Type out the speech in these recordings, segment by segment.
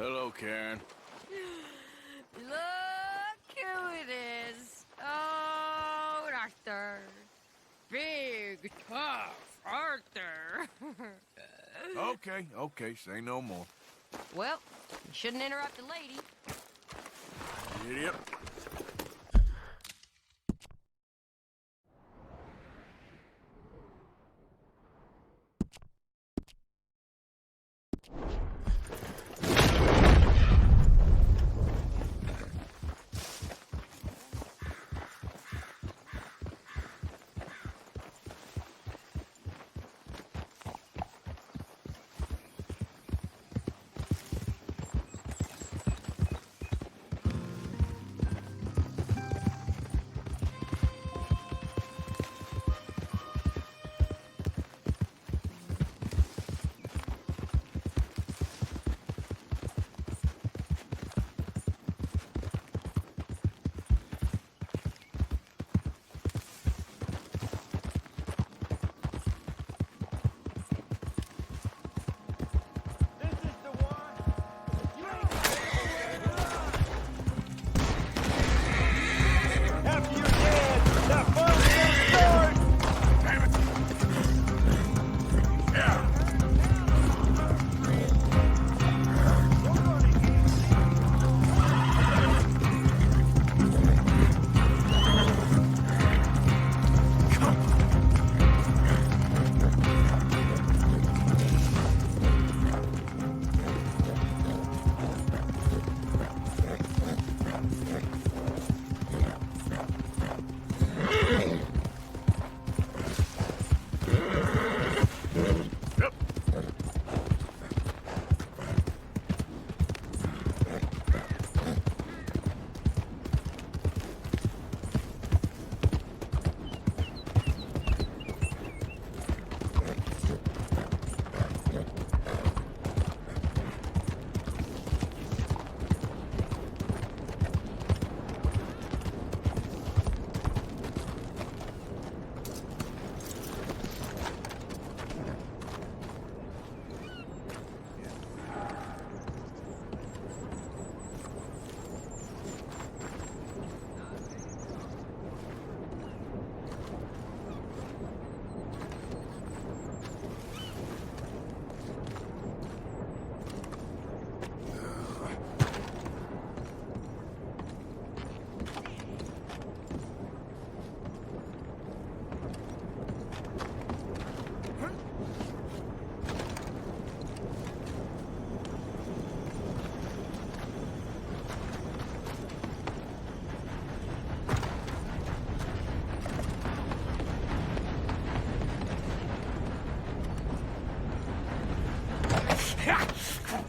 Hello, Karen. Look who it is. Oh, Arthur. Big, tough Arthur. Okay, say no more. Well, you shouldn't interrupt a lady. Idiot.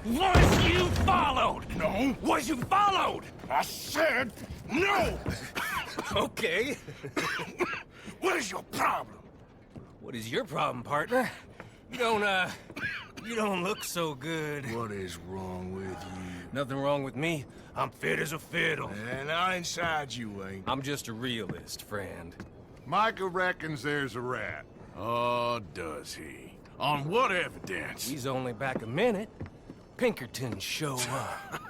Was you followed? No. Was you followed? I said no! Okay. What is your problem? What is your problem, partner? You don't look so good. What is wrong with you? Nothing wrong with me. I'm fit as a fiddle. And not inside you ain't. I'm just a realist, friend. Micah reckons there's a rat. Oh, does he? On what evidence? He's only back a minute. Pinkerton show up.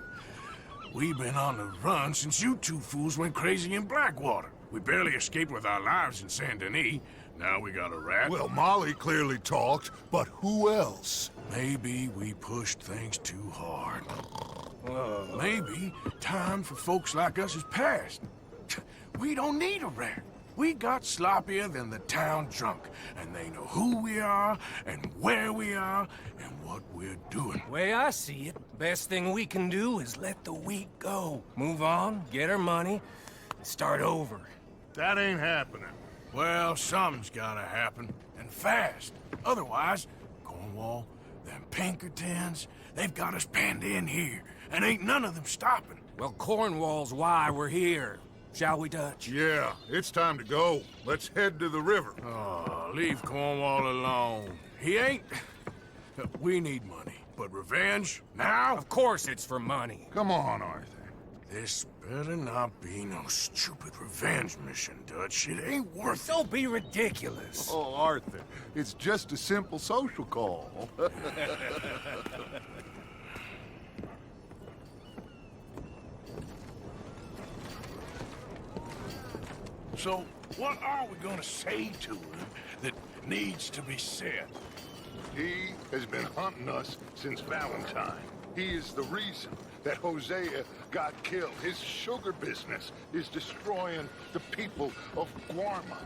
We've been on the run since you two fools went crazy in Blackwater. We barely escaped with our lives in Saint Denis. Now we got a rat. Well, Molly clearly talked, but who else? Maybe we pushed things too hard. Maybe time for folks like us is past. We don't need a rat. We got sloppier than the town drunk, and they know who we are, and where we are, and what we're doing. Way I see it, best thing we can do is let the week go. Move on, get our money, start over. That ain't happening. Well, something's gotta happen, and fast. Otherwise, Cornwall, them Pinkertons, they've got us penned in here, and ain't none of them stopping. Well, Cornwall's why we're here. Shall we, Dutch? Yeah, it's time to go. Let's head to the river. Oh, leave Cornwall alone. He ain't... We need money, but revenge, now? Of course it's for money. Come on, Arthur. This better not be no stupid revenge mission, Dutch. It ain't worth it. Don't be ridiculous. Oh, Arthur, it's just a simple social call. So, what are we gonna say to him that needs to be said? He has been hunting us since Valentine. He is the reason that Hosea got killed. His sugar business is destroying the people of Guarma.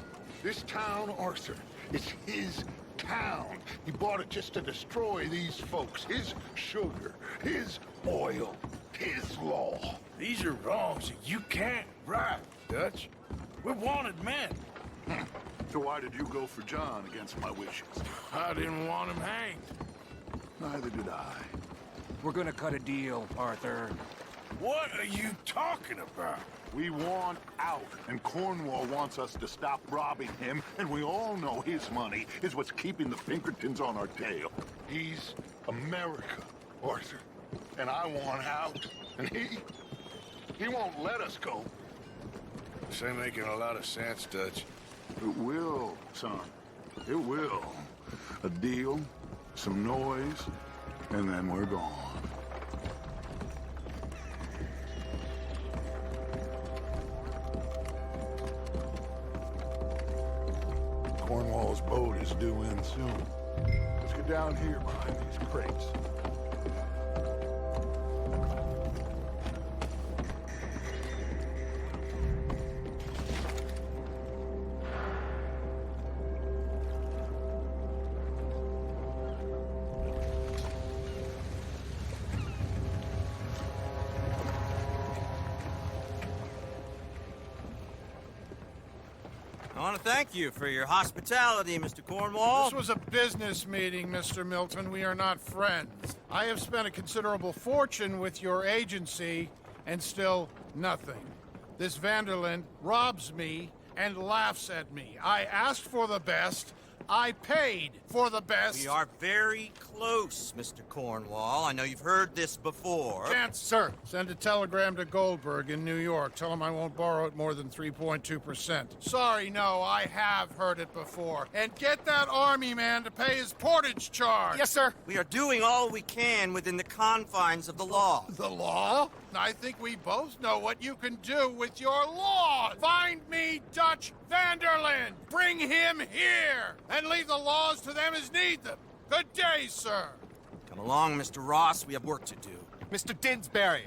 This town, Arthur, is his town. He bought it just to destroy these folks. His sugar, his oil, his law. These are wrongs that you can't right, Dutch. We're wanted men. So why did you go for John against my wishes? I didn't want him hanged. Neither did I. We're gonna cut a deal, Arthur. What are you talking about? We want out, and Cornwall wants us to stop robbing him, and we all know his money is what's keeping the Pinkertons on our tail. He's America, Arthur, and I want out, and he won't let us go. This ain't making a lot of sense, Dutch. It will, son. It will. A deal, some noise, and then we're gone. Cornwall's boat is due in soon. Let's get down here behind these crates. I want to thank you for your hospitality, Mr. Cornwall. This was a business meeting, Mr. Milton. We are not friends. I have spent a considerable fortune with your agency, and still nothing. This Vanderland robs me and laughs at me. I asked for the best. I paid for the best. We are very close, Mr. Cornwall. I know you've heard this before. Chance, sir. Send a telegram to Goldberg in New York. Tell him I won't borrow it more than 3.2%. Sorry, no, I have heard it before. And get that army man to pay his portage charge. Yes, sir. We are doing all we can within the confines of the law. The law? I think we both know what you can do with your law. Find me Dutch Vanderland. Bring him here. And leave the laws to them as need them. Good day, sir. Come along, Mr. Ross. We have work to do. Mr. Didsbury.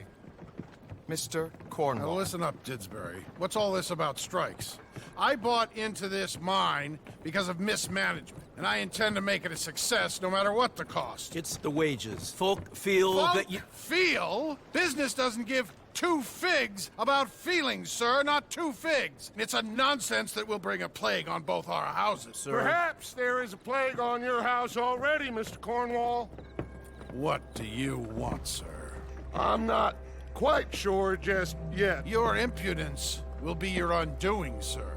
Mr. Cornwall. Now listen up, Didsbury. What's all this about strikes? I bought into this mine because of mismanagement, and I intend to make it a success no matter what the cost. It's the wages. Folk feel that you... Feel? Business doesn't give two figs about feelings, sir, not two figs. It's a nonsense that will bring a plague on both our houses. Sir. Perhaps there is a plague on your house already, Mr. Cornwall. What do you want, sir? I'm not quite sure just yet. Your impudence will be your undoing, sir.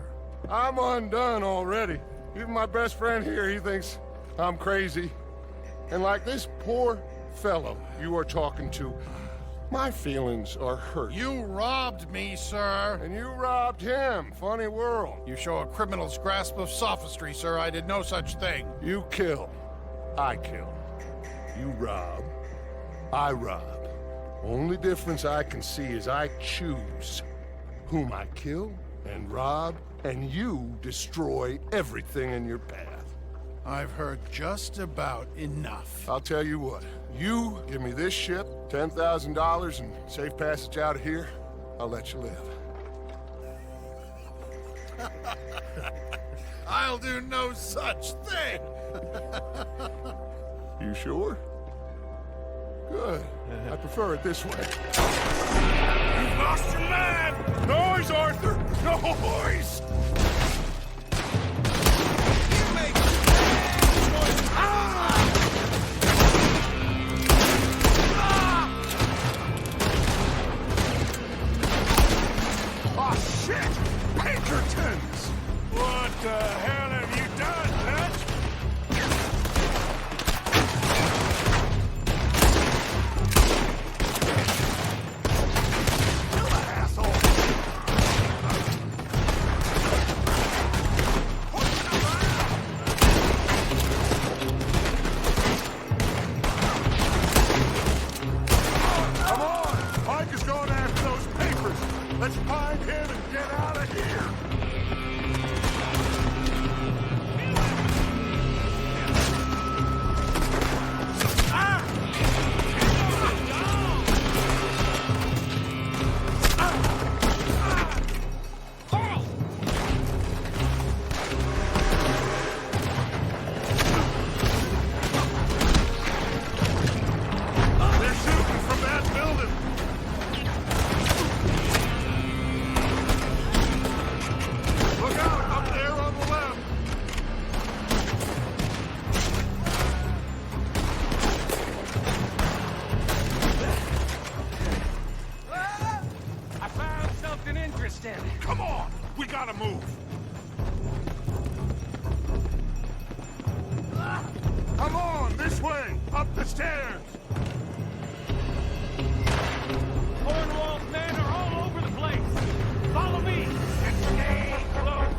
I'm undone already. Even my best friend here, he thinks I'm crazy. And like this poor fellow you are talking to, my feelings are hurt. You robbed me, sir. And you robbed him. Funny world. You show a criminal's grasp of sophistry, sir. I did no such thing. You kill. I kill. You rob. I rob. Only difference I can see is I choose whom I kill and rob, and you destroy everything in your path. I've heard just about enough. I'll tell you what. You give me this ship, $10,000, and safe passage out of here, I'll let you live. I'll do no such thing. You sure? Good. I prefer it this way. You've lost your mind! Noise, Arthur! Noise! Oh, shit! Pinkertons! What the hell have you done, Dutch? You asshole! This way! Up the stairs! Cornwall's men are all over the place. Follow me and stay close.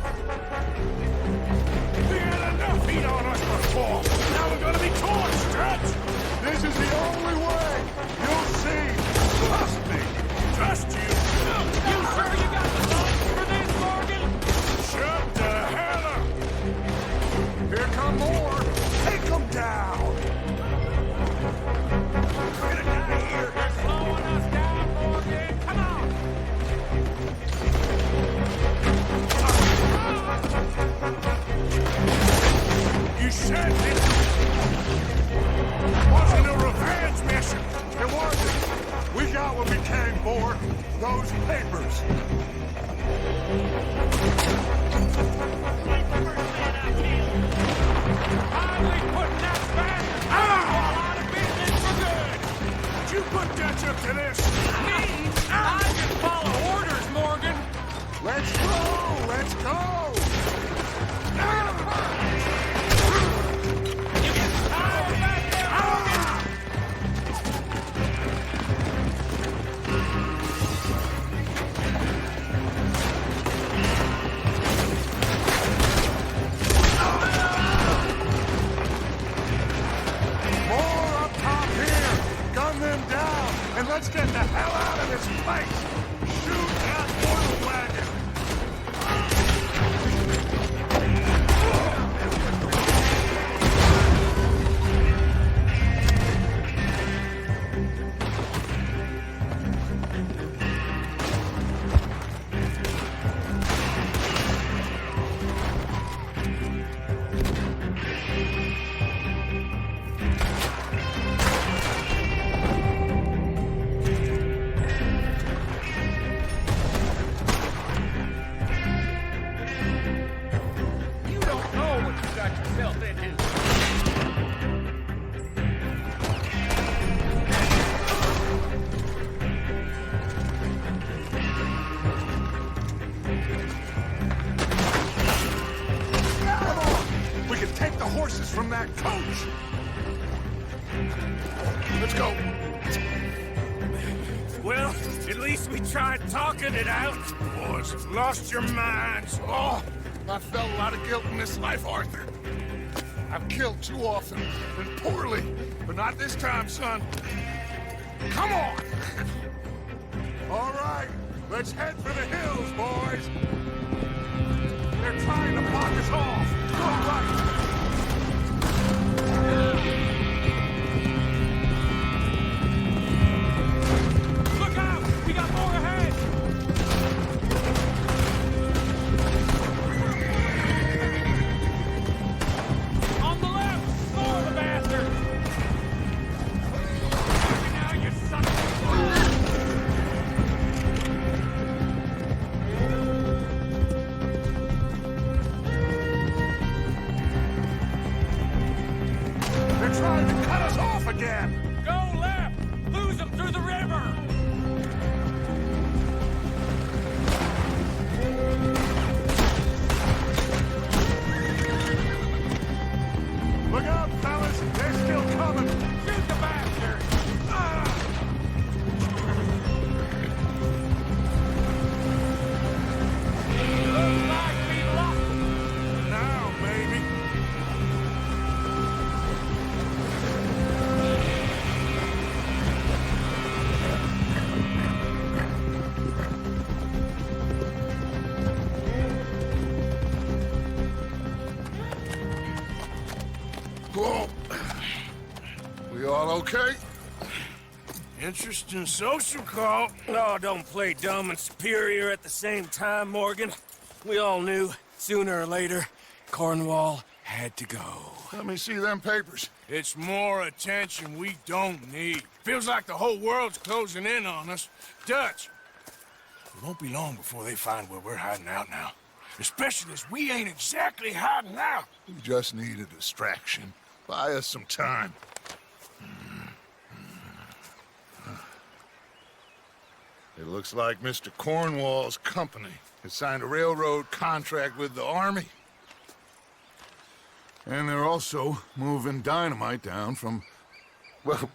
We had enough heat on us before. Now we're gonna be torched, Dutch. This is the only way! You'll see! Trust me! Trust you? You sure you got the funds for this, Morgan? Shut the hell up! Here come more! Take them down! Get a guy here! They're slowing us down, Morgan. Come on. You said it wasn't a revenge mission! It wasn't! We got what we came for! Those papers! Finally putting that bastard out of business for good. Did you put Dutch up to this? Me? I just follow orders, Morgan. Let's go! Let's go! You get tired back there, Morgan? More up top here! Gun them down! And let's get the hell out of this place! Shoot that oil wagon! You don't know what you got yourself into. Come on! We can take the horses from that coach! Let's go! Well, at least we tried talking it out. Boys have lost your minds. Oh, I felt a lot of guilt in this life, Arthur. I've killed too often, and poorly, but not this time, son. Come on! All right, let's head for the hills, boys. They're trying to block us off. Go right. Look out! We got more ahead! On the left! More of the bastards! Now you son of They're trying to cut us off again. Go left! Lose them through the river! Look out, fellas. They're still coming. Shoot the bastard! Looks like we lost them. Now, baby. Whoa. We all okay? Interesting social call. Oh, don't play dumb and superior at the same time, Morgan. We all knew, sooner or later, Cornwall had to go. Let me see them papers. It's more attention we don't need. Feels like the whole world's closing in on us. Dutch, it won't be long before they find where we're hiding out now. Especially as we ain't exactly hiding out. We just need a distraction. Buy us some time. It looks like Mr. Cornwall's company has signed a railroad contract with the Army. And they're also moving dynamite down from, well,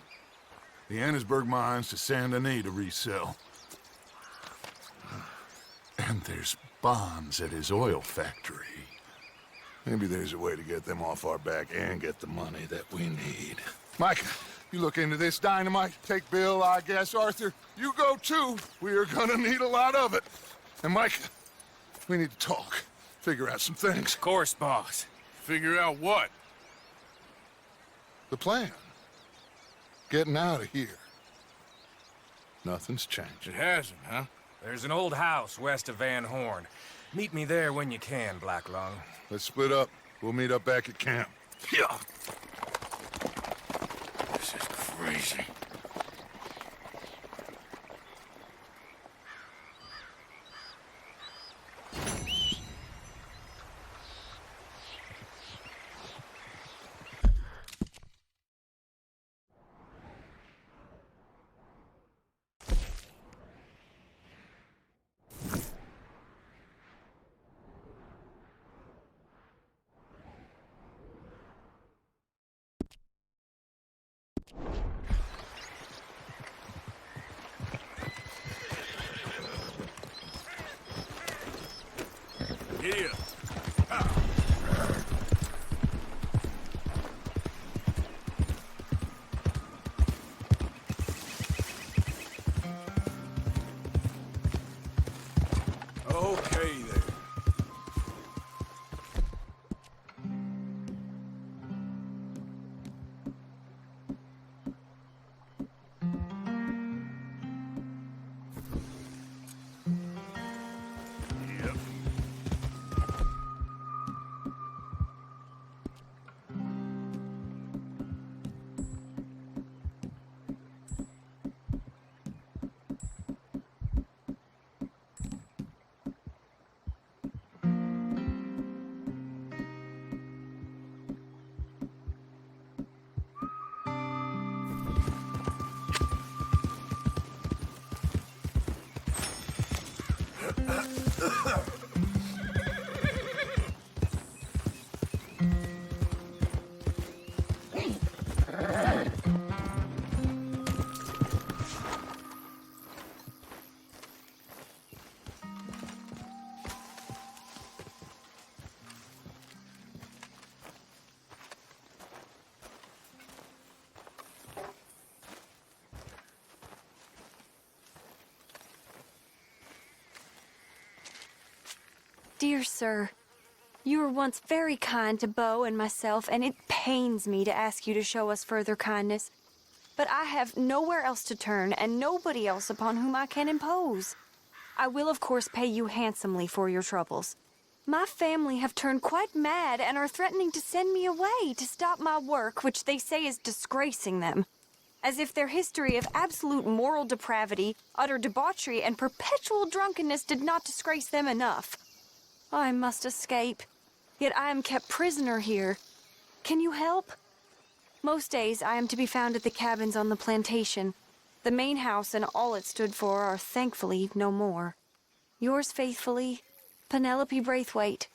the Annesburg mines to Saint Denis to resell. And there's bombs at his oil factory. Maybe there's a way to get them off our back and get the money that we need. Mike, you look into this dynamite. Take Bill, I guess. Arthur, you go too. We are gonna need a lot of it. And Mike, we need to talk. Figure out some things. Of course, boss. Figure out what? The plan. Getting out of here. Nothing's changed. It hasn't, huh? There's an old house west of Van Horn. Meet me there when you can, Black Lung. Let's split up. We'll meet up back at camp. Yeah. This is crazy. Here. Okay there. Dear sir, you were once very kind to Beau and myself, and it pains me to ask you to show us further kindness. But I have nowhere else to turn, and nobody else upon whom I can impose. I will, of course, pay you handsomely for your troubles. My family have turned quite mad and are threatening to send me away to stop my work, which they say is disgracing them. As if their history of absolute moral depravity, utter debauchery, and perpetual drunkenness did not disgrace them enough. I must escape, yet I am kept prisoner here. Can you help? Most days I am to be found at the cabins on the plantation. The main house and all it stood for are thankfully no more. Yours faithfully, Penelope Braithwaite.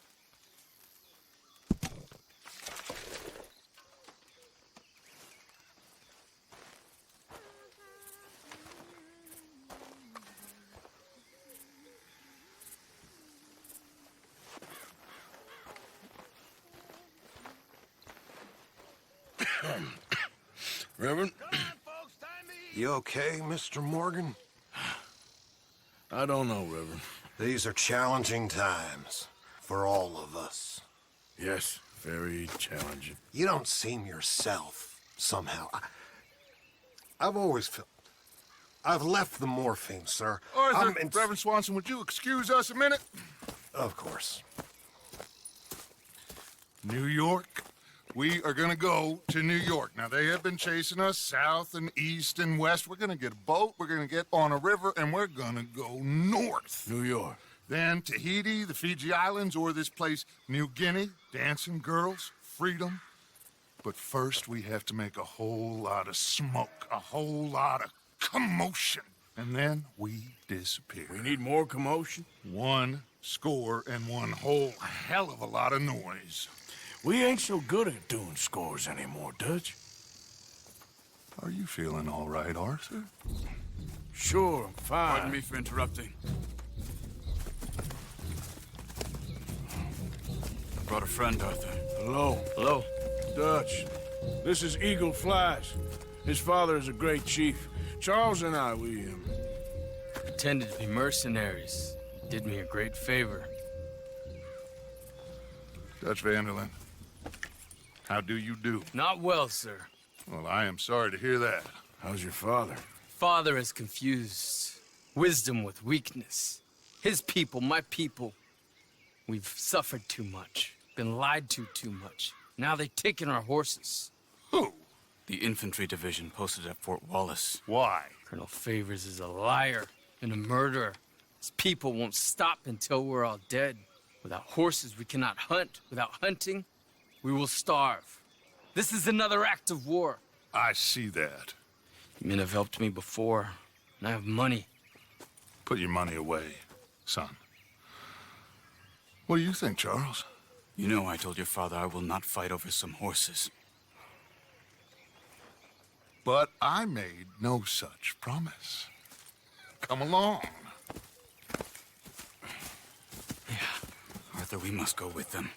Reverend? You okay, Mr. Morgan? I don't know, Reverend. These are challenging times for all of us. Yes, very challenging. You don't seem yourself, somehow. I've always felt... I've left the morphine, sir. Arthur, Reverend Swanson, would you excuse us a minute? Of course. New York? We are gonna go to New York. Now, they have been chasing us south and east and west. We're gonna get a boat, we're gonna get on a river, and we're gonna go north. New York. Then Tahiti, the Fiji Islands, or this place, New Guinea, dancing girls, freedom. But first, we have to make a whole lot of smoke, a whole lot of commotion. And then we disappear. We need more commotion? 1 score and 1 whole hell of a lot of noise. We ain't so good at doing scores anymore, Dutch. Are you feeling all right, Arthur? Sure, I'm fine. Pardon me for interrupting. I brought a friend, Arthur. Hello. Hello. Dutch. This is Eagle Flies. His father is a great chief. Charles and I, we Pretended to be mercenaries. Did me a great favor. Dutch Vanderlyn, how do you do? Not well, sir. Well, I am sorry to hear that. How's your father? Father has confused wisdom with weakness. His people, my people. We've suffered too much. Been lied to too much. Now they've taken our horses. Who? The infantry division posted at Fort Wallace. Why? Colonel Favors is a liar and a murderer. His people won't stop until we're all dead. Without horses, we cannot hunt. Without hunting, we will starve. This is another act of war. I see that. You men have helped me before, and I have money. Put your money away, son. What do you think, Charles? You know I told your father I will not fight over some horses. But I made no such promise. Come along. Arthur, we must go with them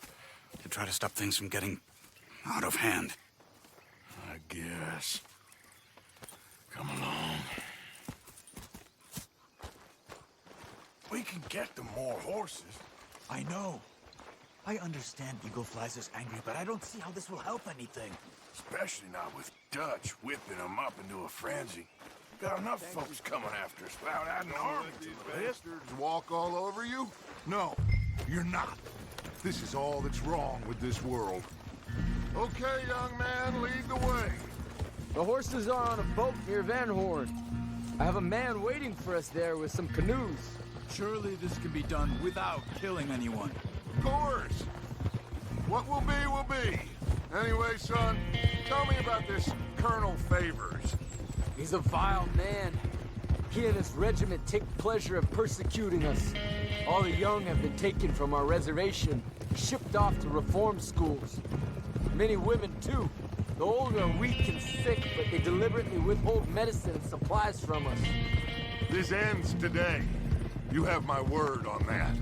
to try to stop things from getting out of hand. I guess. Come along. We can get them more horses. I know. I understand Eagle Flies is angry, but I don't see how this will help anything. Especially not with Dutch whipping them up into a frenzy. Got enough folks coming after us without adding an army to the list. Walk all over you? No, you're not. This is all that's wrong with this world. Okay, young man, lead the way. The horses are on a boat near Van Horn. I have a man waiting for us there with some canoes. Surely this can be done without killing anyone. Of course. What will be. Anyway, son, tell me about this Colonel Favors. He's a vile man. He and his regiment take pleasure in persecuting us. All the young have been taken from our reservation, shipped off to reform schools. Many women, too. The old are weak and sick, but they deliberately withhold medicine and supplies from us. This ends today. You have my word on that.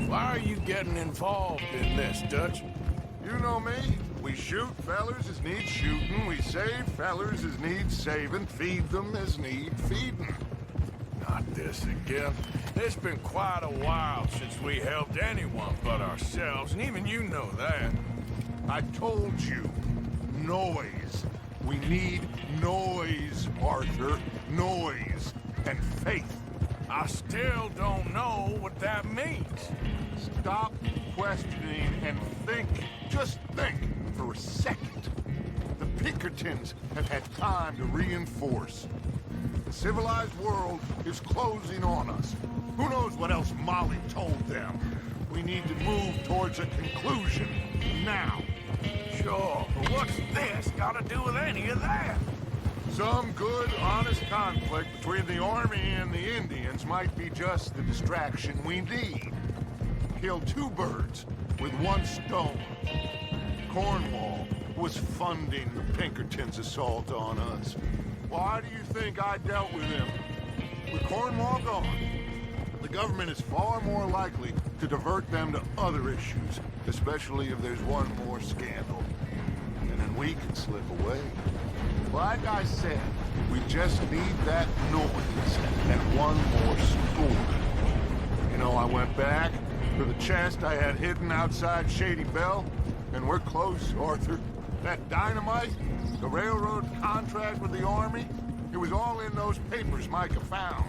Why are you getting involved in this, Dutch? You know me. We shoot fellers as need shooting. We save fellers as need saving. Feed them as need feeding. Not this again. It's been quite a while since we helped anyone but ourselves, and even you know that. I told you. Noise. We need noise, Arthur. Noise. And faith. I still don't know what that means. Stop questioning and think. Just think for a second. The Pinkertons have had time to reinforce. The civilized world is closing on us. Who knows what else Molly told them? We need to move towards a conclusion now. Sure, but what's this got to do with any of that? Some good, honest conflict between the Army and the Indians might be just the distraction we need. Kill two birds with one stone. Cornwall was funding the Pinkertons' assault on us. Why do you think I dealt with him? With Cornwall gone, the government is far more likely to divert them to other issues, especially if there's one more scandal. And then we can slip away. Like I said, we just need that noise and one more score. You know, I went back to the chest I had hidden outside Shady Bell, and we're close, Arthur. That dynamite, the railroad contract with the Army, it was all in those papers Micah found.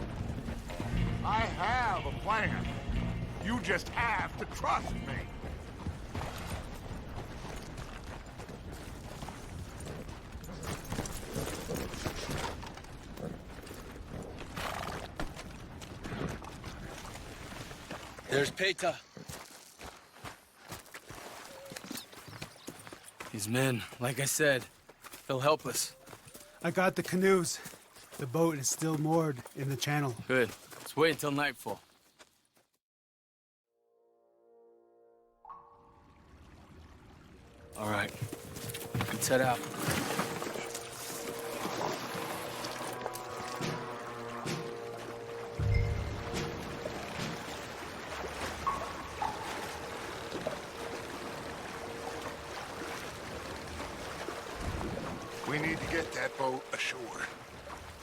I have a plan. You just have to trust me. There's Peta. These men, like I said, they'll help us. I got the canoes. The boat is still moored in the channel. Good. Let's wait until nightfall. All right. Let's head out. We need to get that boat ashore.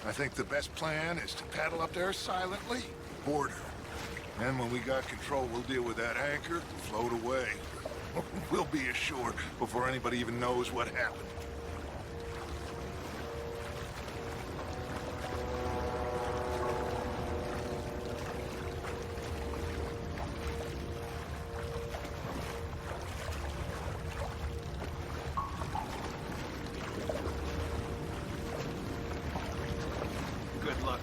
I think the best plan is to paddle up there silently, board her. Then when we got control, we'll deal with that anchor, float away. We'll be ashore before anybody even knows what happened. Good luck.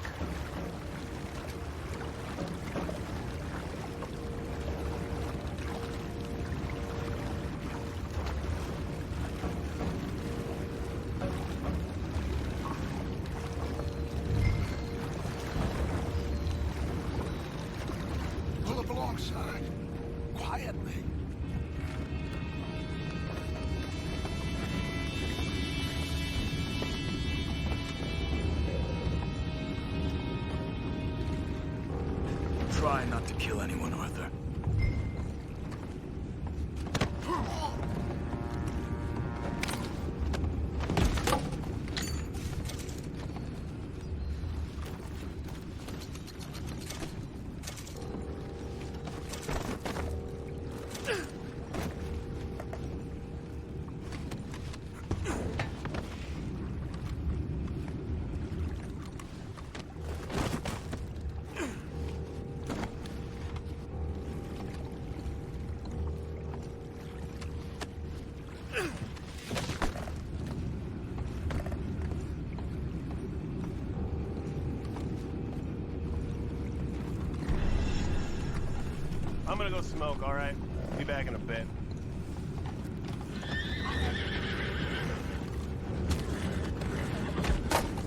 Pull up alongside, quietly. Try not to kill anyone, Arthur. I'm gonna go smoke, all right? Be back in a bit.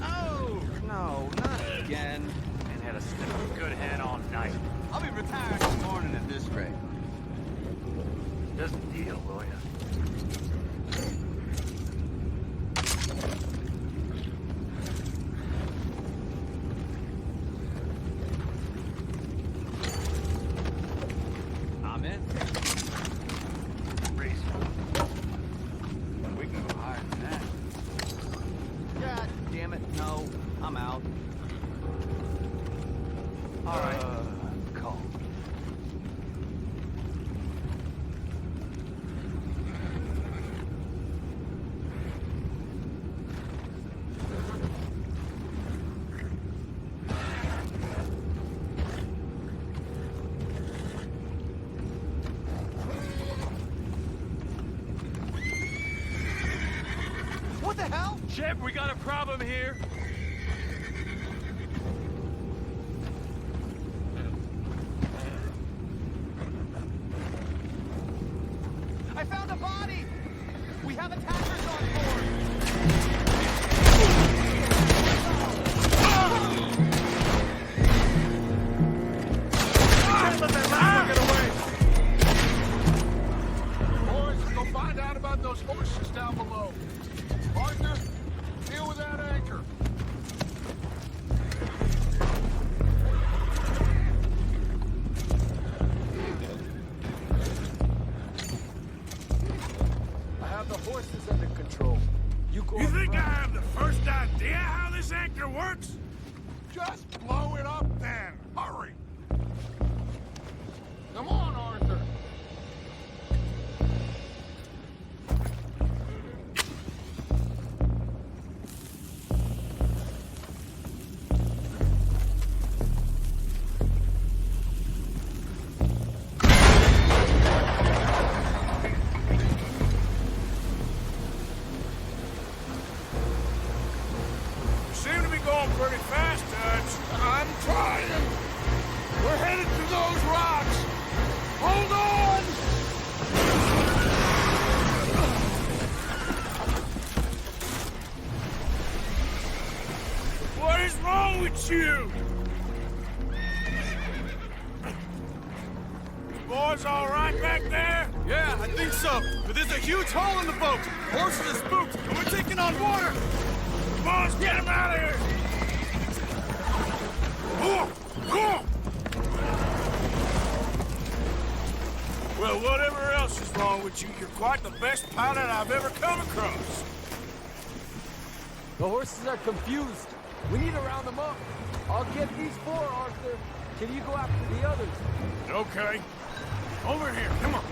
Oh, no, not again. And had a sniffing good head all night. I'll be retired this morning at this rate. Just deal, will ya? I'm in. Race. We can go higher than that. God damn it, no. I'm out. All right. Call. What the hell? Shep, we got a problem here. I found a body! We have attackers on board! Can't let that last one get away! Boys, go find out about those horses down below. Arthur, deal with that anchor. I have the horses under control. You go. You think I have the first idea how this anchor works? Just blow it up then. Hurry. Come on, Arthur. You seem to be going pretty fast, Dutch. I'm trying. fellas all right back there? Yeah, I think so. But there's a huge hole in the boat. Horses are spooked, and we're taking on water. Come on, let's get him out of here! Come on! Well, whatever else is wrong with you, you're quite the best pilot I've ever come across. The horses are confused. We need to round them up. I'll get these four, Arthur. Can you go after the others? Okay. Over here, come on.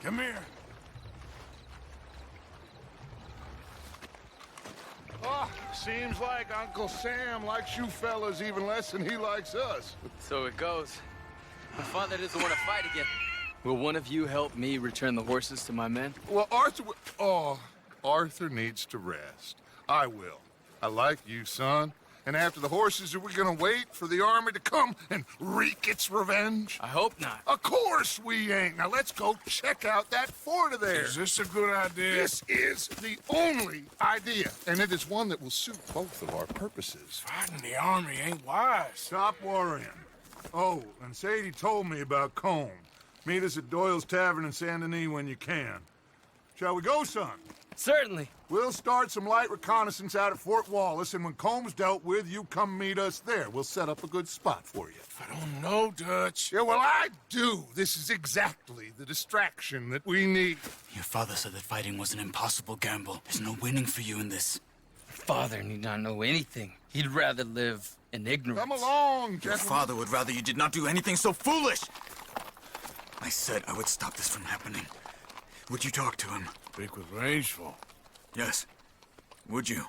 Come here. Oh, seems like Uncle Sam likes you fellas even less than he likes us. So it goes. My father doesn't want to fight again. Will one of you help me return the horses to my men? Well, Arthur needs to rest. I will. I like you, son. And after the horses, are we gonna wait for the army to come and wreak its revenge? I hope not. Of course we ain't. Now let's go check out that fort of theirs. Is this a good idea? This is the only idea, and it is one that will suit both of our purposes. Fighting the army ain't wise. Stop worrying. Oh, and Sadie told me about Combe. Meet us at Doyle's Tavern in Saint Denis when you can. Shall we go, son? Certainly. We'll start some light reconnaissance out at Fort Wallace, and when Combs dealt with, you come meet us there. We'll set up a good spot for you. I don't know, Dutch. Yeah, well, I do. This is exactly the distraction that we need. Your father said that fighting was an impossible gamble. There's no winning for you in this. Father need not know anything. He'd rather live in ignorance. Come along, Your gentlemen. father would rather you did not do anything so foolish. I said I would stop this from happening. Would you talk to him? Speak with Rangeful. Yes. Would you?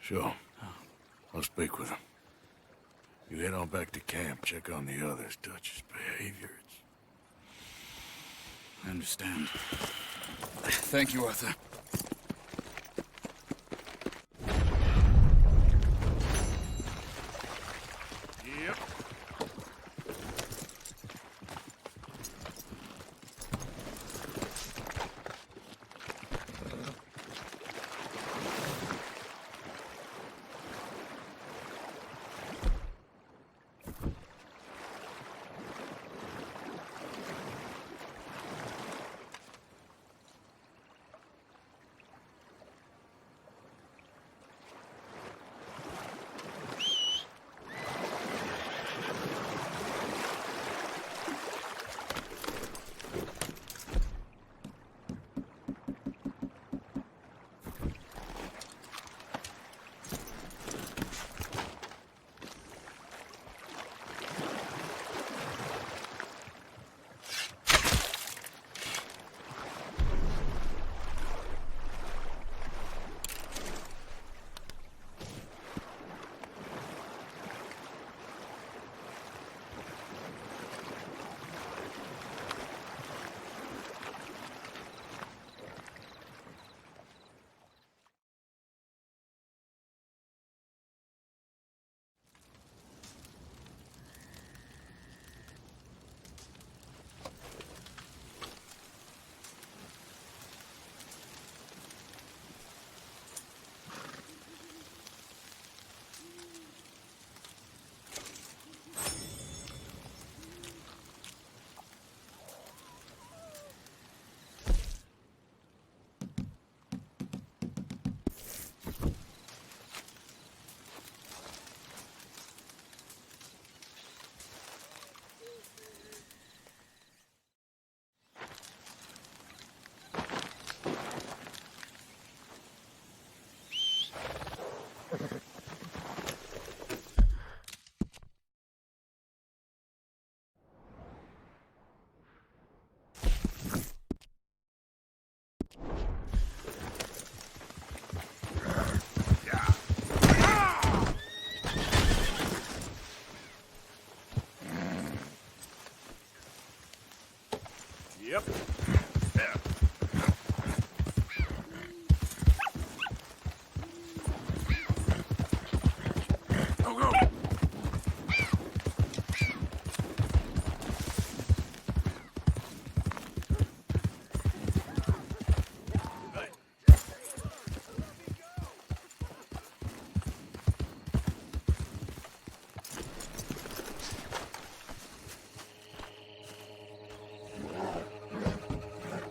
Sure. I'll speak with him. You head on back to camp, check on the others. Dutch's behavior, I understand. Thank you, Arthur. Yep.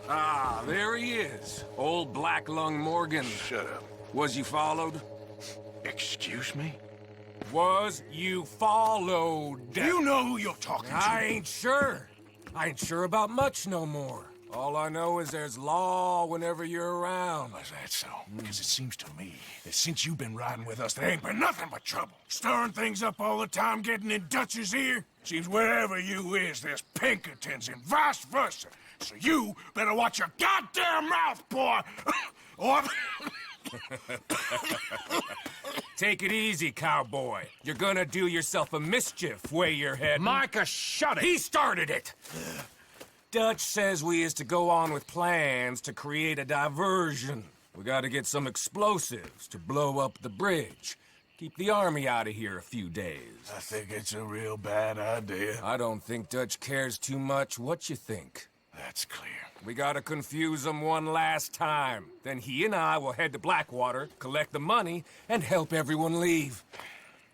Ah, there he is. Old Black Lung Morgan. Shut up. Was you followed? Excuse me? Was you followed? You know who you're talking to. I ain't sure. I ain't sure about much no more. All I know is there's law whenever you're around. Is that so? Because it seems to me that since you've been riding with us, there ain't been nothing but trouble. Stirring things up all the time, getting in Dutch's ear. Seems wherever you is, there's Pinkertons and vice versa. So you better watch your goddamn mouth, boy! Or... Take it easy, cowboy. You're gonna do yourself a mischief way you're heading. Micah, shut it! He started it! Dutch says we is to go on with plans to create a diversion. We gotta get some explosives to blow up the bridge. Keep the army out of here a few days. I think it's a real bad idea. I don't think Dutch cares too much what you think. That's clear. We gotta confuse him one last time. Then he and I will head to Blackwater, collect the money, and help everyone leave.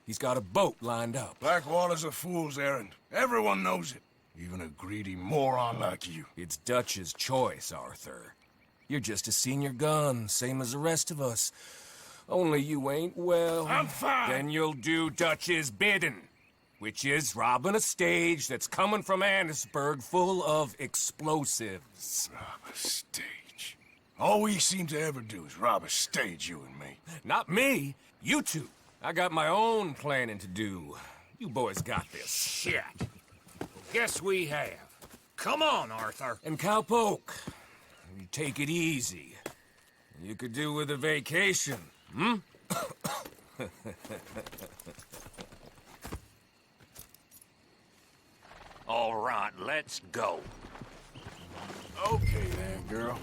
He's got a boat lined up. Blackwater's a fool's errand. Everyone knows it. Even a greedy moron like you. It's Dutch's choice, Arthur. You're just a senior gun, same as the rest of us. Only you ain't well. I'm fine. Then you'll do Dutch's bidding, which is robbing a stage that's coming from Annisburg full of explosives. Rob a stage. All we seem to ever do is rob a stage, you and me. Not me. You two. I got my own planning to do. You boys got this. Shit. Guess we have. Come on, Arthur. And Cowpoke, you take it easy. You could do with a vacation, hmm? All right, let's go. Okay then, girl.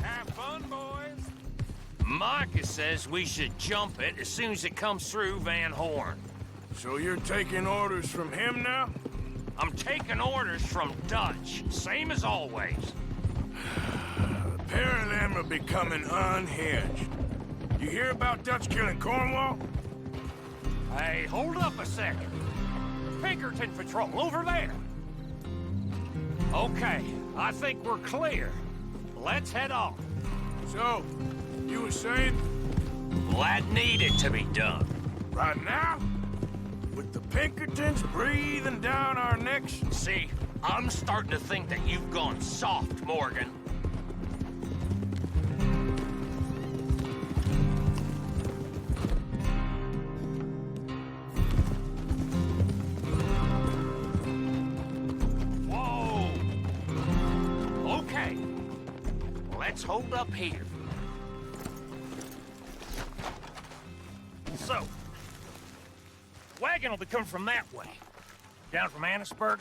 Have fun, boys. Micah says we should jump it as soon as it comes through Van Horn. So you're taking orders from him now? I'm taking orders from Dutch, same as always. The pair of them are becoming unhinged. You hear about Dutch killing Cornwall? Hey, hold up a second. Pinkerton Patrol, over there. Okay, I think we're clear. Let's head on. So, you were saying? Well, that needed to be done. Right now? With the Pinkertons breathing down our necks? See, I'm starting to think that you've gone soft, Morgan. Whoa! Okay, let's hold up here. So, wagon will be coming from that way, down from Annisburg.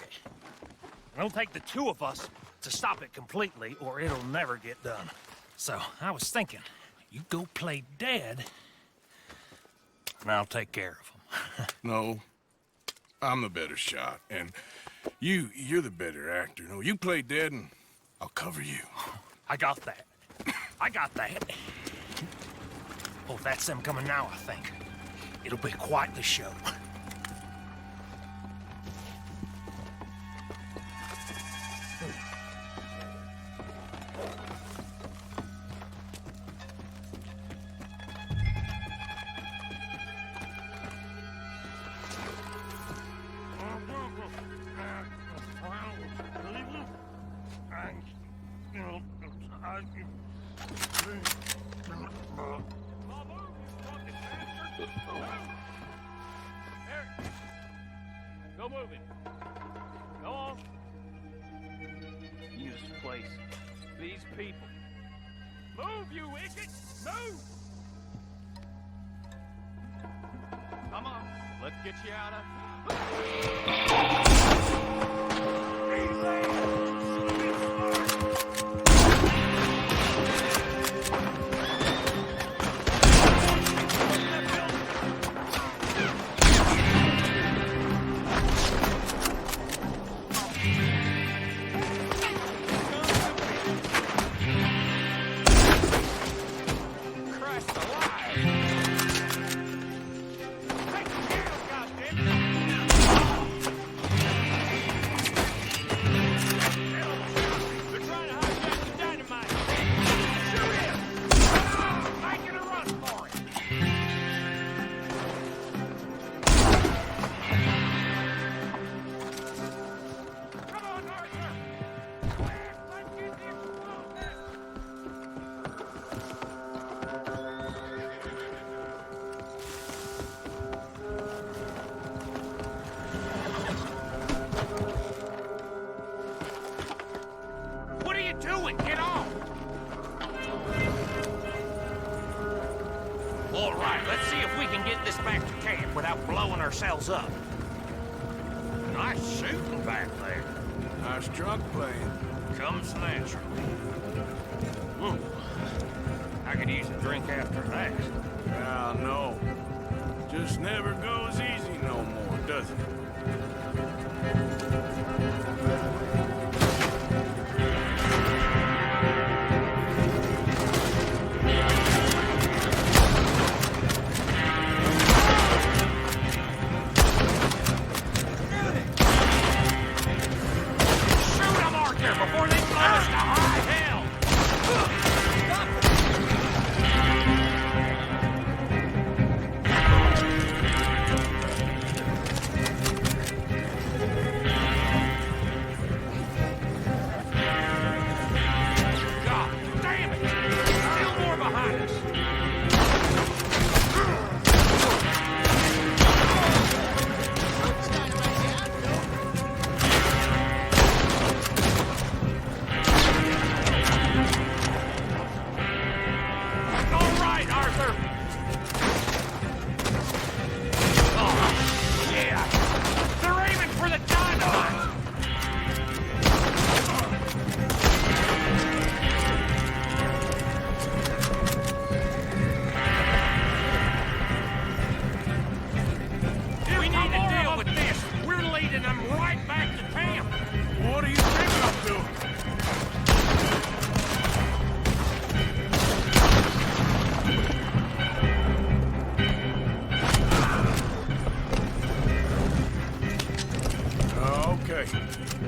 It'll take the two of us to stop it completely, or it'll never get done. So, I was thinking, you go play dead, and I'll take care of him. No. I'm the better shot, and you're the better actor. No, you play dead, and I'll cover you. I got that. I got that. Oh, that's them coming now, I think. It'll be quite the show. Go moving. Go on. This place. These people. Move, you wicked! Move! Come on. Let's get you out of... All right, let's see if we can get this back to camp without blowing ourselves up. Nice shooting back there. Nice drunk playing. Comes naturally. I could use a drink after that. Yeah, no. Just never goes easy no more, does it? Before they blow us to high hell! God damn it! Still more behind us!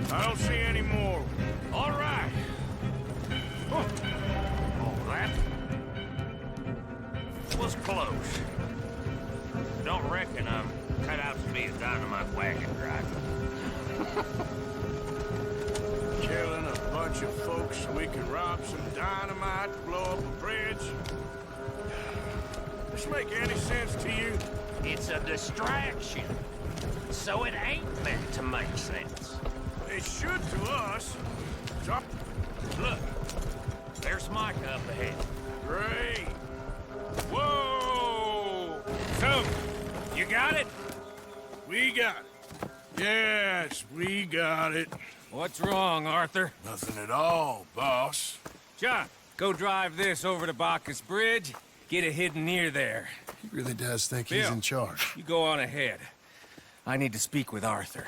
I don't see any more. All right. Oh, that was close. Don't reckon I'm cut out to be a dynamite wagon driver. Killing a bunch of folks so we can rob some dynamite, blow up a bridge. This make any sense to you? It's a distraction. So it ain't meant to make sense. It should to us. Drop. Look, there's Micah up ahead. Great. Whoa! So, you got it? We got it. Yes, we got it. What's wrong, Arthur? Nothing at all, boss. John, go drive this over to Bacchus Bridge. Get it hidden near there. He really does think Bill, he's in charge. You go on ahead. I need to speak with Arthur.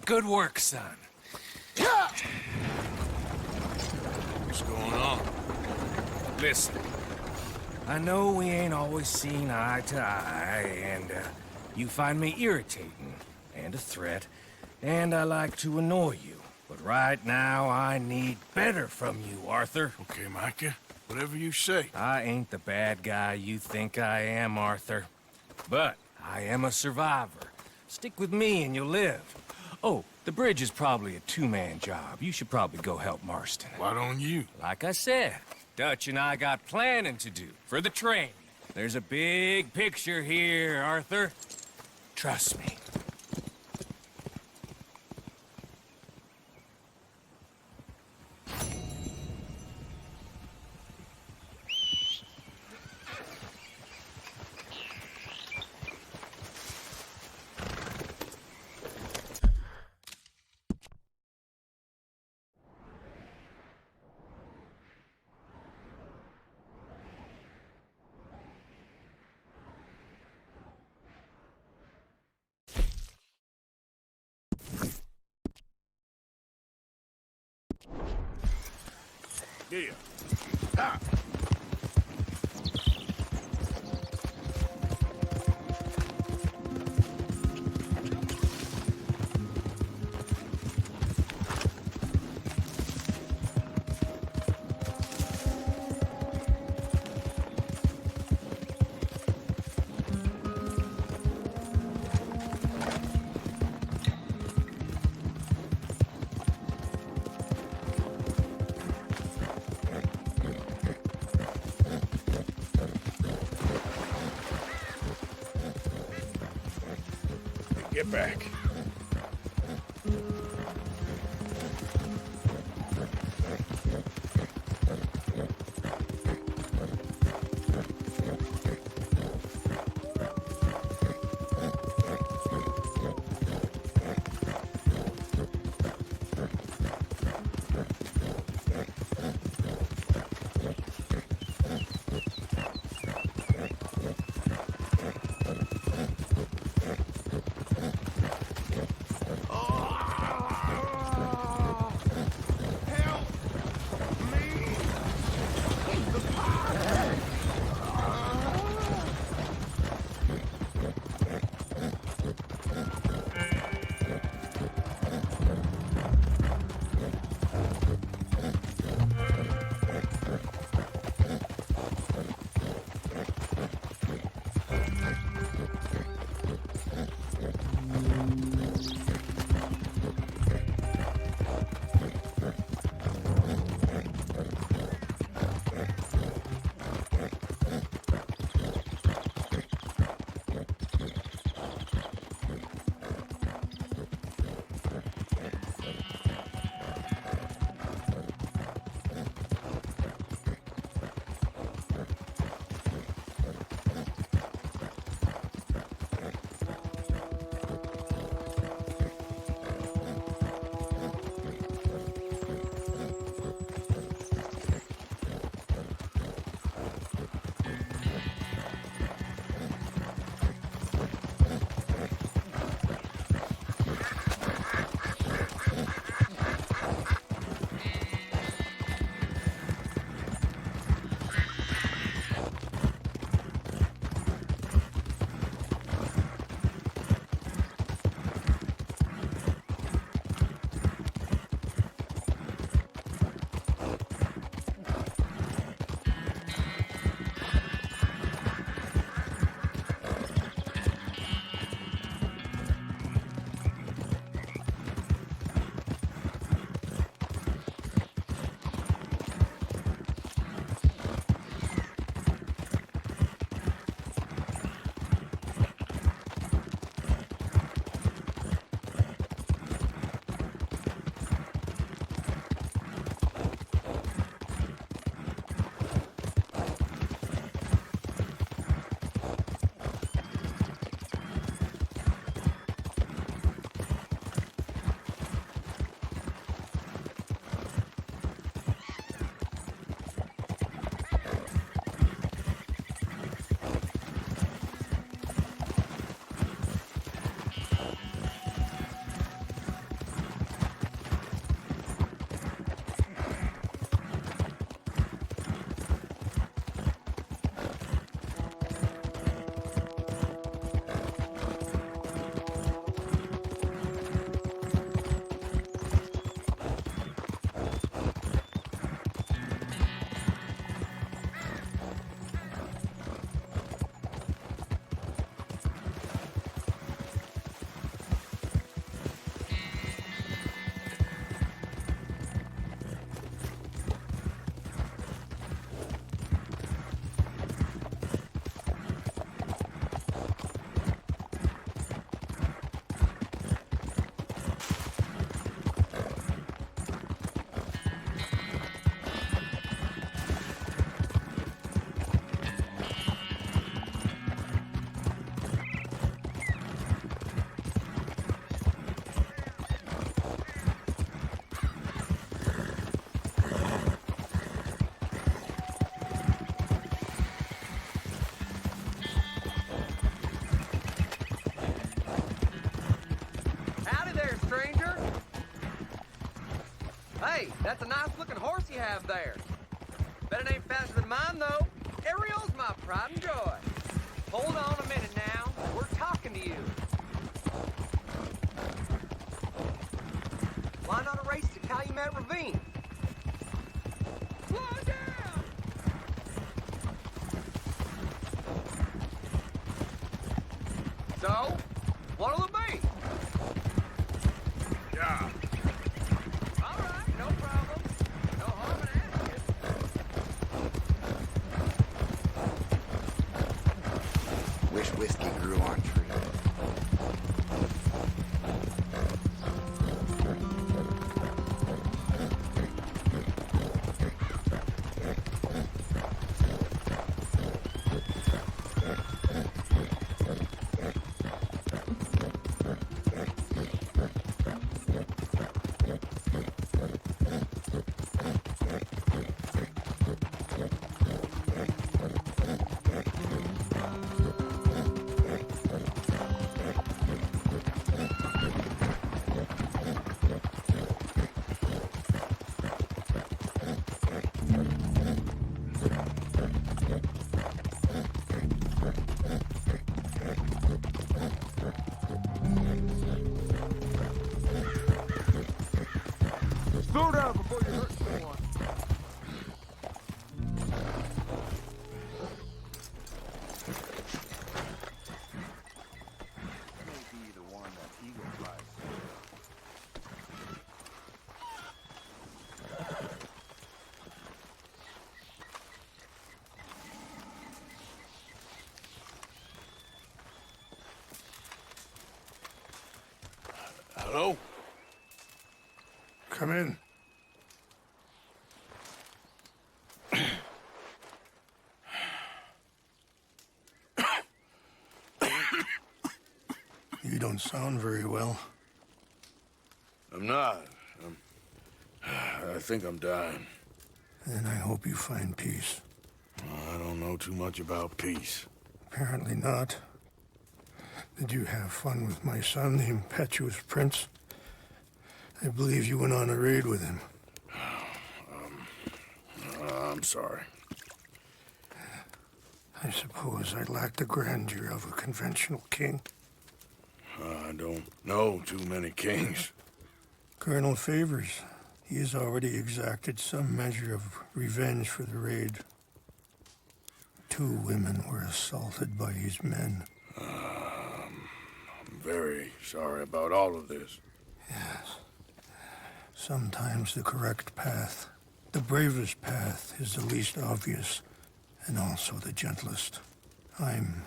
Good work, son. What's going on? Listen, I know we ain't always seen eye to eye, and you find me irritating and a threat, and I like to annoy you. But right now, I need better from you, Arthur. Okay, Micah. Whatever you say. I ain't the bad guy you think I am, Arthur. But I am a survivor. Stick with me and you'll live. Oh, the bridge is probably a two-man job. You should probably go help Marston. Why don't you? Like I said, Dutch and I got planning to do for the train. There's a big picture here, Arthur. Trust me. Yeah. Ha! Get back. That's a nice-looking horse you have there. Bet it ain't faster than mine, though. Ariel's my pride and joy. Hold on a minute now. We're talking to you. Why not a race to Calumet Ravine? Slow down! So, what'll it be? Yeah. All right, no problem. No harm in asking. Wish whiskey grew on trees. Slow down before you hurt someone. Maybe the one that Eagle flies. Hello? Come in. You don't sound very well. I'm not. I think I'm dying. And I hope you find peace. I don't know too much about peace. Apparently not. Did you have fun with my son, the impetuous prince? I believe you went on a raid with him. I'm sorry. I suppose I lack the grandeur of a conventional king. I don't know too many kings. Colonel Favors, he has already exacted some measure of revenge for the raid. 2 women were assaulted by his men. I'm very sorry about all of this. Yes. Sometimes the correct path, the bravest path, is the least obvious, and also the gentlest. I'm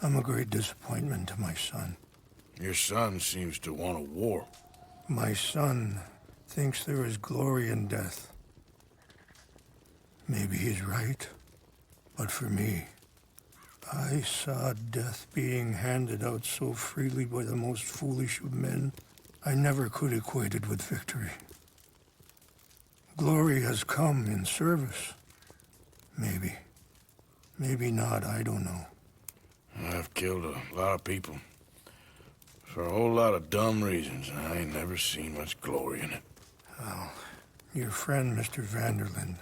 a great disappointment to my son. Your son seems to want a war. My son thinks there is glory in death. Maybe he's right, but for me, I saw death being handed out so freely by the most foolish of men, I never could equate it with victory. Glory has come in service. Maybe. Maybe not, I don't know. I've killed a lot of people. For a whole lot of dumb reasons, and I ain't never seen much glory in it. Well, your friend, Mr. Vanderland,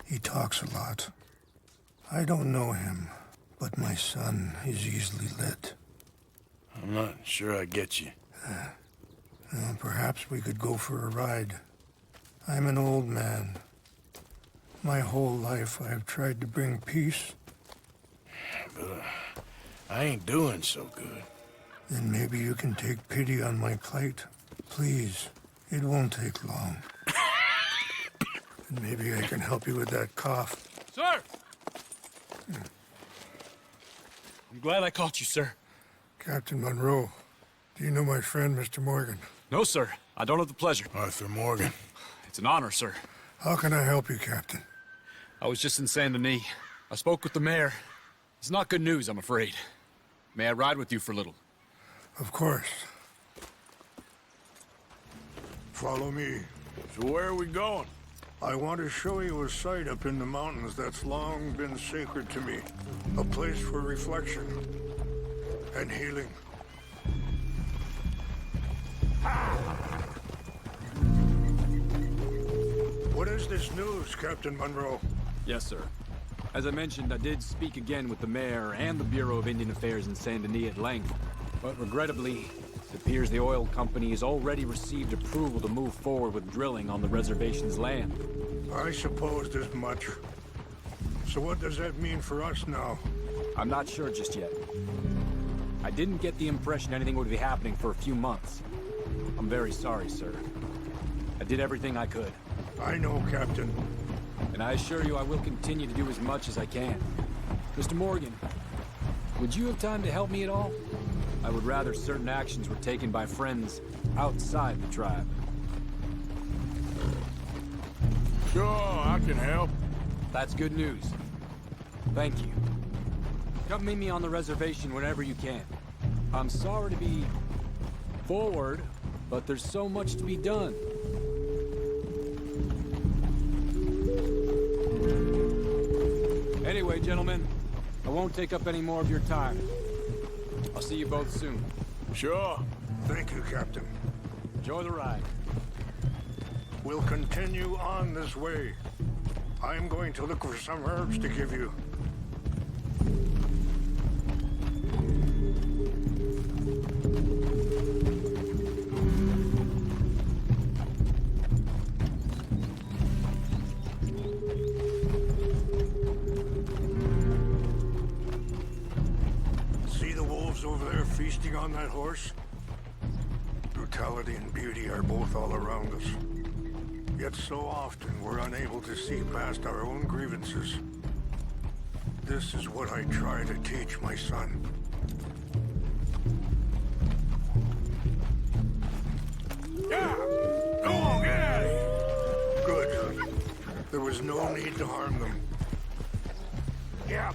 he talks a lot. I don't know him, but my son is easily led. I'm not sure I get you. Well, perhaps we could go for a ride. I'm an old man. My whole life I have tried to bring peace. But I ain't doing so good. Then maybe you can take pity on my plight. Please, it won't take long. And maybe I can help you with that cough. Sir! I'm glad I caught you, sir. Captain Monroe, do you know my friend, Mr. Morgan? No, sir. I don't have the pleasure. Arthur Morgan. It's an honor, sir. How can I help you, Captain? I was just in Saint Denis. I spoke with the mayor. It's not good news, I'm afraid. May I ride with you for a little? Of course. Follow me. So where are we going? I want to show you a site up in the mountains that's long been sacred to me. A place for reflection and healing. What is this news, Captain Monroe? Yes, sir. As I mentioned, I did speak again with the mayor and the Bureau of Indian Affairs in Saint Denis at length, but regrettably, it appears the oil company has already received approval to move forward with drilling on the reservation's land. I supposed as much. So what does that mean for us now? I'm not sure just yet. I didn't get the impression anything would be happening for a few months. I'm very sorry, sir. I did everything I could. I know, Captain. And I assure you I will continue to do as much as I can. Mr. Morgan, would you have time to help me at all? I would rather certain actions were taken by friends outside the tribe. Sure, I can help. That's good news. Thank you. Come meet me on the reservation whenever you can. I'm sorry to be forward, but there's so much to be done. Anyway, gentlemen, I won't take up any more of your time. I'll see you both soon. Sure. Thank you, Captain. Enjoy the ride. We'll continue on this way. I'm going to look for some herbs to give you. See the wolves over there feasting on that horse? Brutality and beauty are both all around us. Yet so often we're unable to see past our own grievances. This is what I try to teach my son. Yeah! Go on, get out of here! Good. There was no need to harm them. Yeah.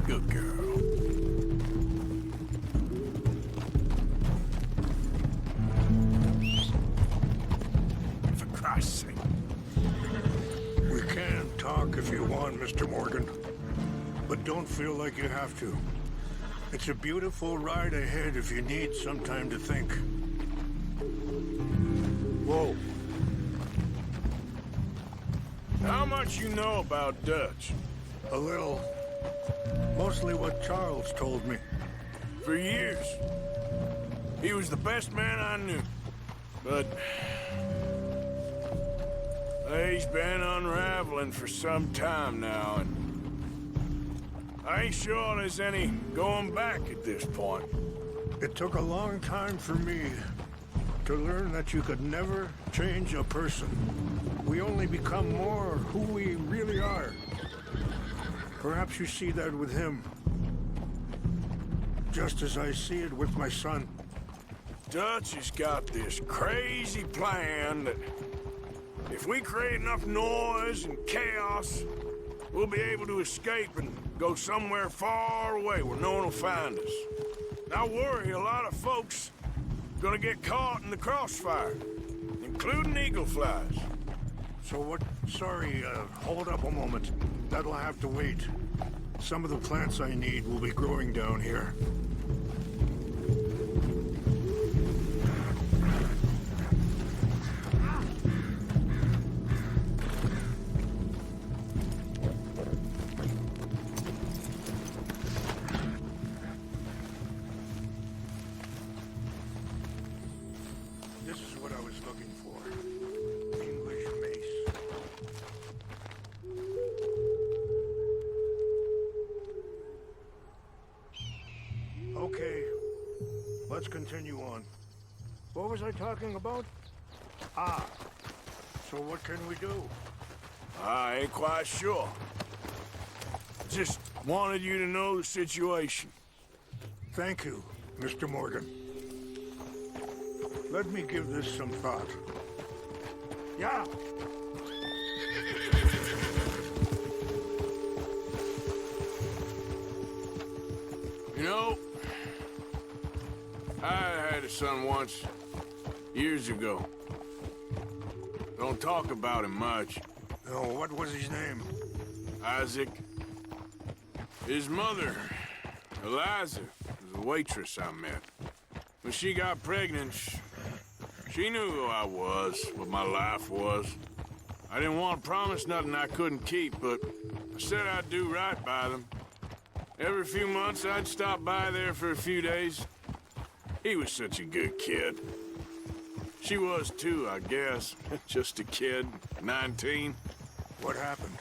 Good girl. For Christ's sake. We can talk if you want, Mr. Morgan. But don't feel like you have to. It's a beautiful ride ahead if you need some time to think. Whoa. How much you know about Dutch? A little. Mostly what Charles told me. For years. He was the best man I knew. But he's been unraveling for some time now, and I ain't sure there's any going back at this point. It took a long time for me to learn that you could never change a person. We only become more who we really are. Perhaps you see that with him. Just as I see it with my son. Dutch has got this crazy plan that if we create enough noise and chaos, we'll be able to escape and go somewhere far away where no one will find us. I worry a lot of folks are gonna get caught in the crossfire, including eagle flies. So what? Sorry, hold up a moment. That'll have to wait. Some of the plants I need will be growing down here. This is what I was looking for. English mace. Okay, let's continue on. What was I talking about? Ah, so what can we do? I ain't quite sure. Just wanted you to know the situation. Thank you, Mr. Morgan. Let me give this some thought. Yeah. You know, I had a son once, years ago. Don't talk about him much. No, what was his name? Isaac. His mother, Eliza, was a waitress I met. When she got pregnant, She knew who I was, what my life was. I didn't want to promise nothing I couldn't keep, but I said I'd do right by them. Every few months, I'd stop by there for a few days. He was such a good kid. She was too, I guess. Just a kid, 19. What happened?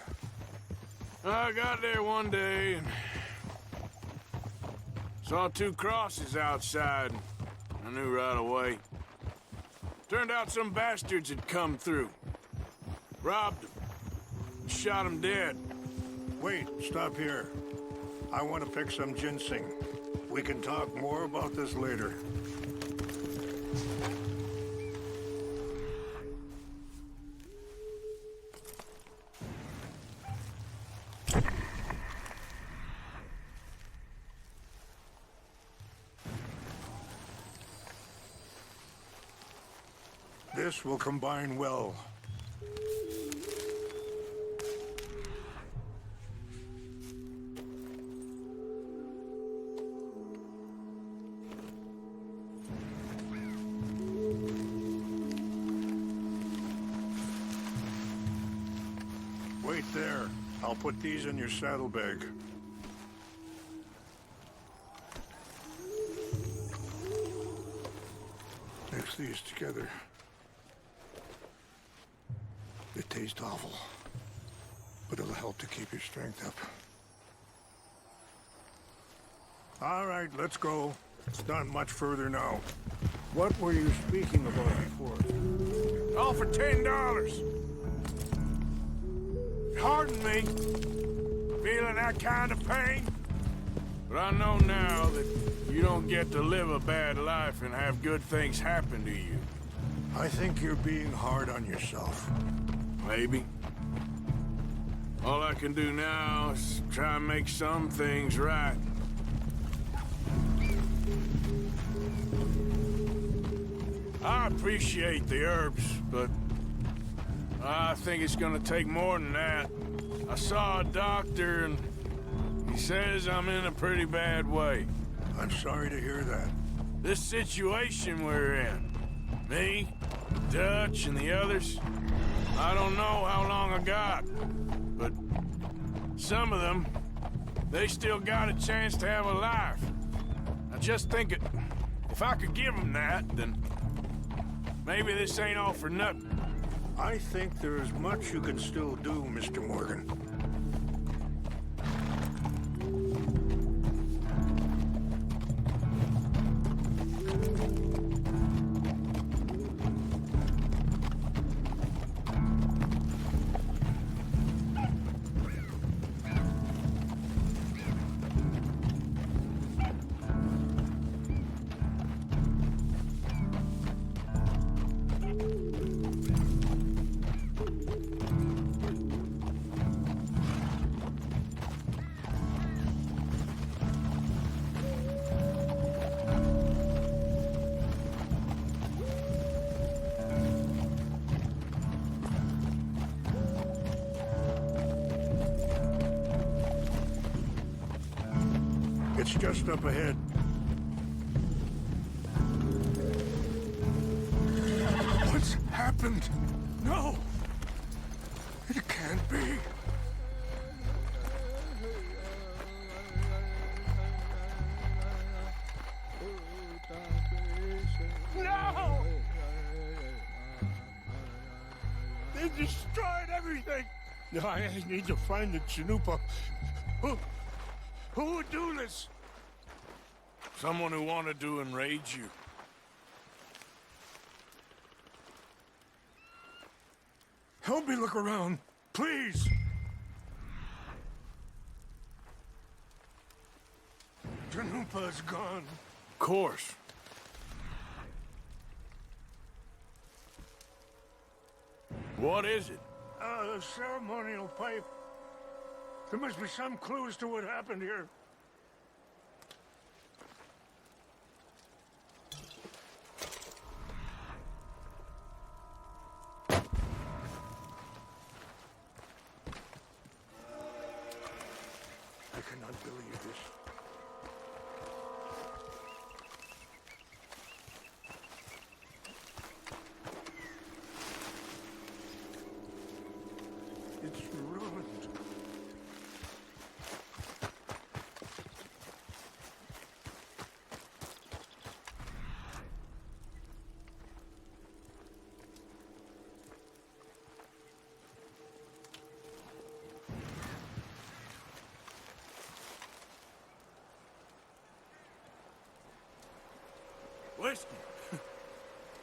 I got there one day and saw 2 crosses outside. I knew right away. Turned out some bastards had come through. Robbed them. Shot them dead. Wait, stop here. I want to pick some ginseng. We can talk more about this later. This will combine well. Wait there. I'll put these in your saddlebag. Mix these together. They taste awful, but it'll help to keep your strength up. All right, let's go. It's not much further now. What were you speaking about before? All for $10. Pardon me, feeling that kind of pain. But I know now that you don't get to live a bad life and have good things happen to you. I think you're being hard on yourself. Maybe. All I can do now is try and make some things right. I appreciate the herbs, but I think it's gonna take more than that. I saw a doctor and he says I'm in a pretty bad way. I'm sorry to hear that. This situation we're in, me, Dutch, and the others, I don't know how long I got, but some of them, they still got a chance to have a life. I just think if I could give them that, then maybe this ain't all for nothing. I think there is much you can still do, Mr. Morgan. It's just up ahead. What's happened? No! It can't be. No! They destroyed everything! I need to find the Chanupa. Who would do this? Someone who wanted to enrage you. Help me look around, please! Chanupa's gone. Of course. What is it? The ceremonial pipe. There must be some clues to what happened here. I cannot believe this. It's ruined. Whiskey.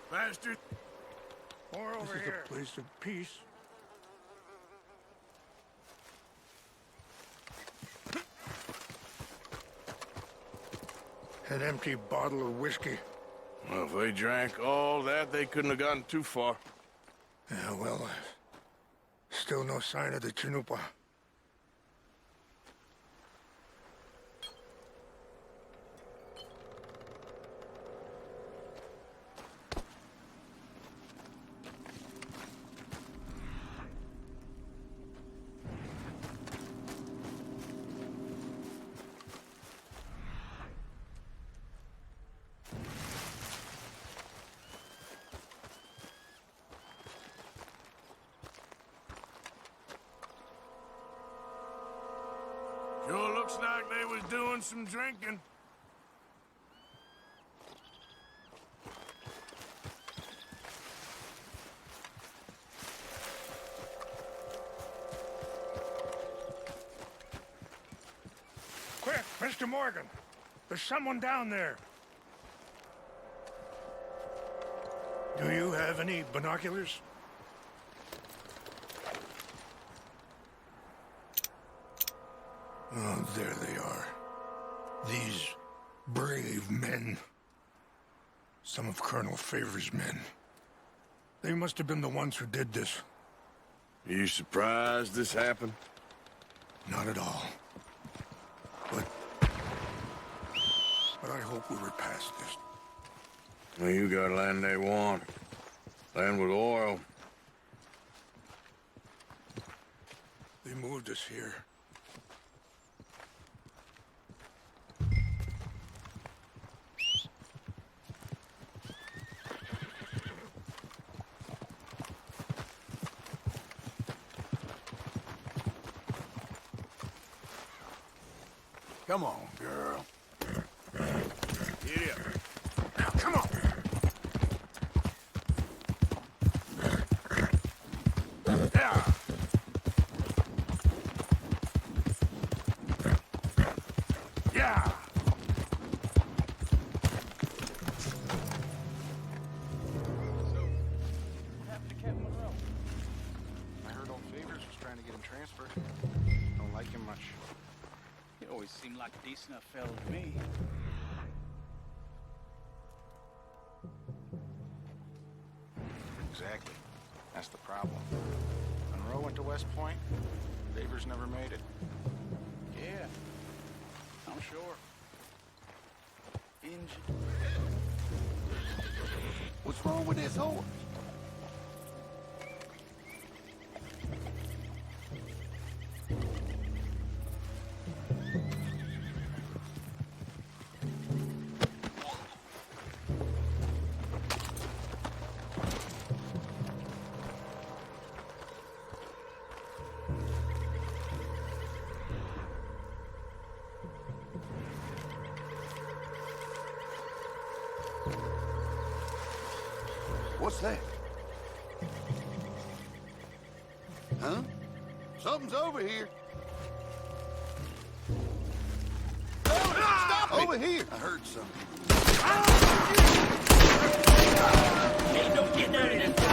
Bastard. More over here. This is a place of peace. An empty bottle of whiskey. Well, if they drank all that, they couldn't have gotten too far. Yeah, well, still no sign of the Chanupa. Sure looks like they was doing some drinking. Quick, Mr. Morgan. There's someone down there. Do you have any binoculars? Oh, there they are. These brave men. Some of Colonel Favor's men. They must have been the ones who did this. You surprised this happened? Not at all. But I hope we were past this. Well, you got land they want. Land with oil. They moved us here. Come on, girl. Get up. Now, come on. Yeah. Yeah. I heard old Favors was trying to get him transferred. Don't like him much. He always seemed like a decent enough fellow to me. Exactly. That's the problem. Monroe went to West Point. Favors never made it. Yeah, I'm sure. Injured. What's wrong with this horse? What's that? Huh? Something's over here. Stop over here! I heard something. Ain't no getting out of this.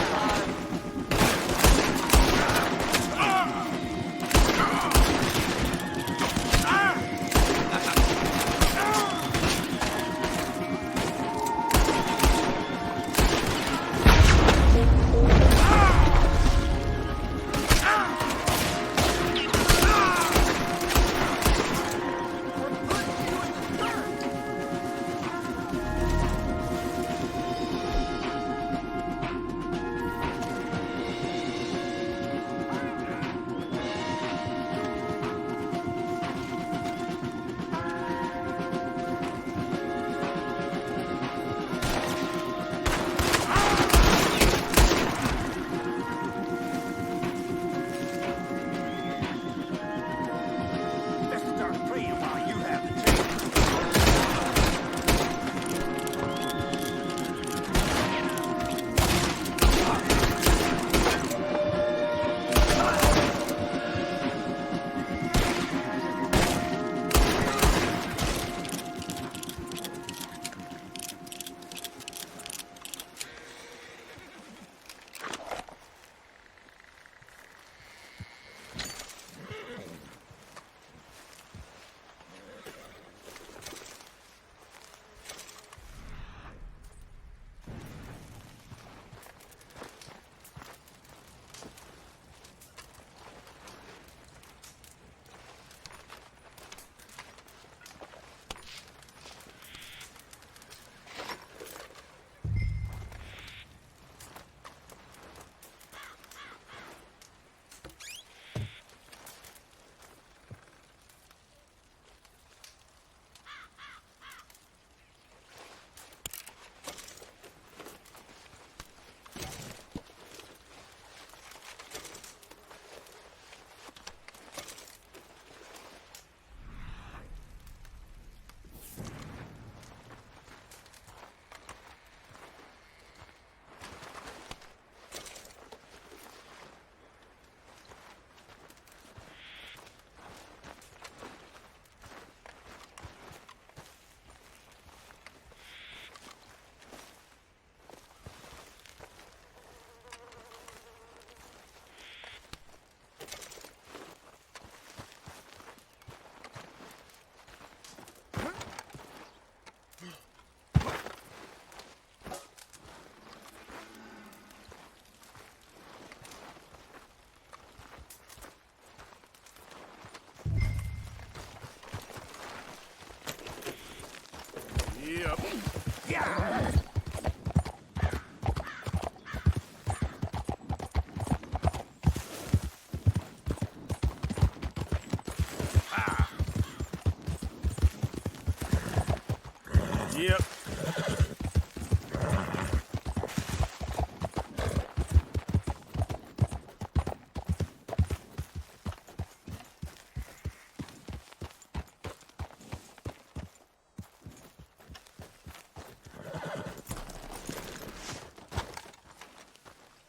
Yep.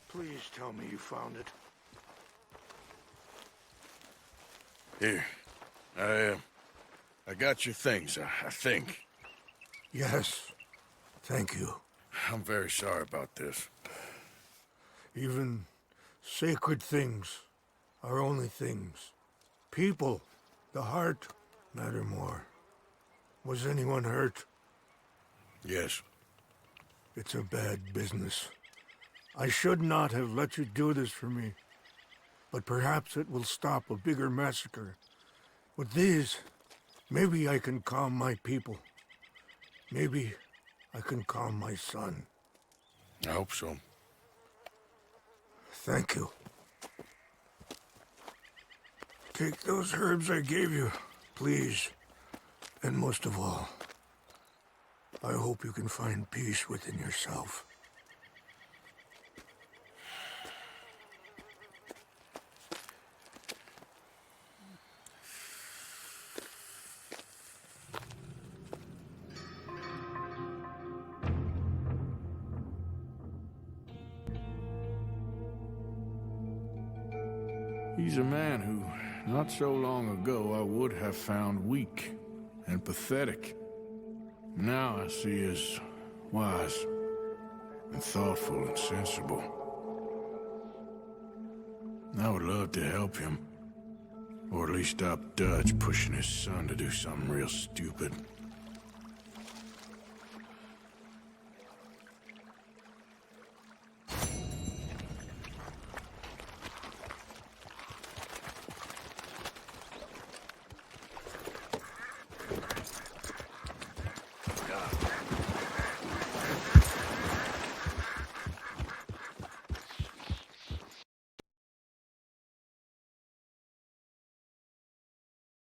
Please tell me you found it. Here. I got your things, I think. Yes. Thank you. I'm very sorry about this. Even sacred things are only things. People, the heart, matter more. Was anyone hurt? Yes. It's a bad business. I should not have let you do this for me. But perhaps it will stop a bigger massacre. With these, maybe I can calm my people. Maybe I can calm my son. I hope so. Thank you. Take those herbs I gave you, please. And most of all, I hope you can find peace within yourself. He's a man who, not so long ago, I would have found weak and pathetic. Now I see as wise and thoughtful and sensible. I would love to help him, or at least stop Dutch pushing his son to do something real stupid.